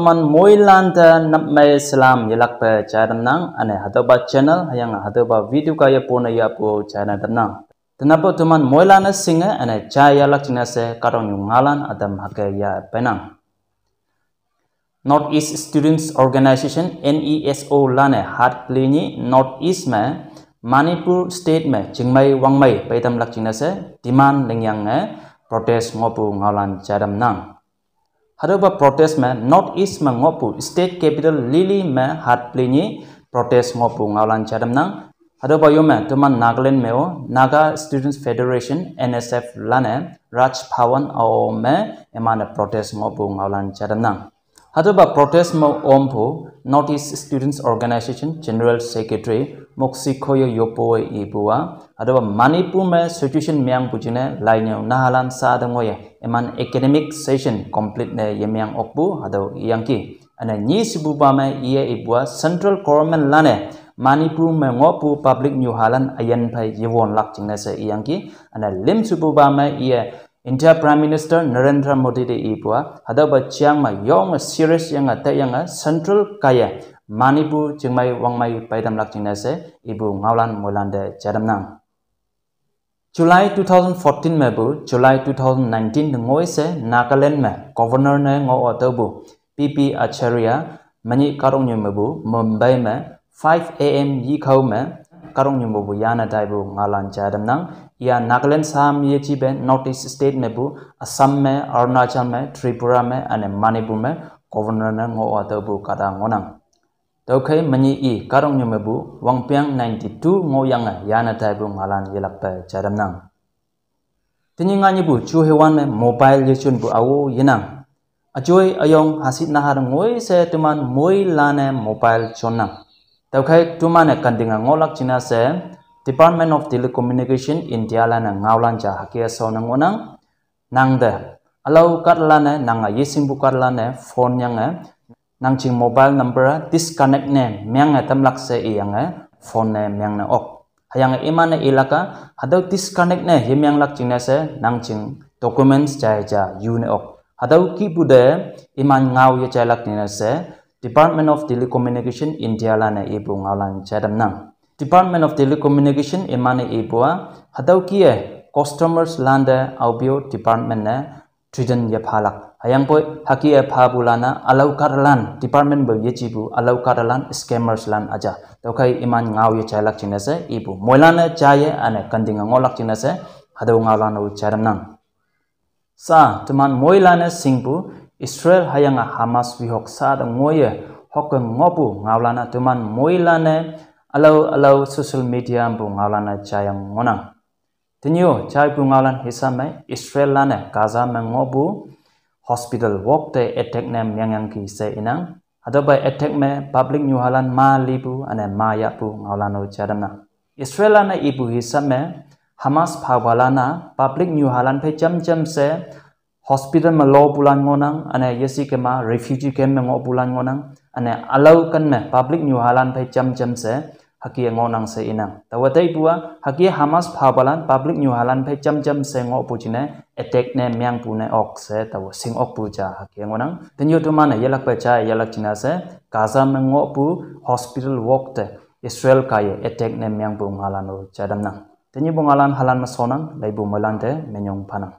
teman moilan ta napmai salam yelak pe channel nang ane hatoba channel hayang hatoba video kaya puna ya po channel nang. Tenapo teman moilan singa ane chaya lak china se karong yung ngalan adam hake ya penang. Northeast Students Organization NESO lane hat plini Northeast में Manipur State में चिंगमई वांगमई पैदम लक चिना से demand lengyang protest ngopu ngalan chadam nang. Hadoba protest में Northeast में ngopu State Capital Lili में hat plini protest ngopu ngalan chadam nang. Hadoba yo में teman Nagaland में o Naga Students Federation NSF lane Raj Bhavan ao में emane protest ngopu ngalan chadam nang. Hadoba protest mo ompo Northeast Students Organization General Secretary Moksi Khoyo Yopo Ibua hadoba Manipur me situation myang pujine lainyo nahalan sa adangoye eman academic session complete ne yemyang okbu hado yangki ana ni sibuba me iye ibua central government lane Manipur me ngopu public new halan ayan phai yewon lak jingne se yangki ana lim sibuba me iye India Prime Minister Narendra Modi de ibua hadoba chiang ma yong serious yang ate yang central kaya Manipur chingmai wangmai paidam lak chingna se ibu ngawlan moilande chadam nang. July 2014 में bu July 2019 ngoi se Nagaland में governor ने ngो अतबु PP Acharya money karong nyu bu Mumbai में 5 AM yi khau में karong nyu bu yana dai bu ngalan chadam nang या नागालैंड साम ये चीज़ नॉर्थ ईस्ट स्टेट में बु असम में अरुणाचल में त्रिपुरा में अने मणिपुर में गवर्नर ने ngो अतबु kada ngonang Daukai mani I karong nyu mebu wangpiang 92 ngoyang yana taibu ngalan yelak pe chadam nang. Tini ngani bu chu hewan me mobile yechun bu awo yenang. Ajoy ayong hasit nahar ngoi se tuman moi lane mobile chonang. Daukai tumane kandinga ngolak china se Department of Telecommunication India lana ngawlan ja hakia so nang onang nang de alau kat lane nang yesing bu kat lane phone yang nang ching mobile number disconnect ne myang tam lak se yang phone ne myang na ok hayang imane ilaka hadau disconnect ne himyang lak ching se nang ching documents jai ja yu ne ok hadau ki bude iman ngaw ye jai lak ne se Department of Telecommunication India lana ibu ngawlan chadam nang Department of Telecommunication imane ibua hadau ki customers lande aubio department ne tridan ye phalak hayang poi haki phabulana alau karalan department bo yechibu alau karalan scammers lan aja tokai iman ngaw ye chailak chinase ibu moilana chaye ane kandinga ngolak chinase hado ngawlan u charam nang sa tuman moilana singbu Israel hayanga Hamas wihok sa da ngoye hok ngopu ngawlana tuman moilana alau social media bu ngawlana chayang ngonang Tinyo chai bu ngawlan hisame Israel lane Gaza me ngobu hospital walk te attack ne myang ki se inang hadobai attack me public new halan ma libu ane ma ya pu ngawlano chadamna Israel lane ibu hisame Hamas phawalana public new halan phe cham se hospital ma lo bulan ngonang ane yesi ke ma refugee camp me ngo bulan ngonang ane alau kan me public new halan phe cham se haki ngonang se inang tawatai bua haki Hamas phabalan public new halan phe cham se ngo puchine attack ne myang pu ne ok se taw sing ok pu cha haki ngonang tenyo to mane yalak pa cha yalak china se Gaza me ngo pu hospital walk te Israel kaye attack ne myang pu ngalano chadam nang tenyo bungalan halan ma sonang laibu malante menyong panang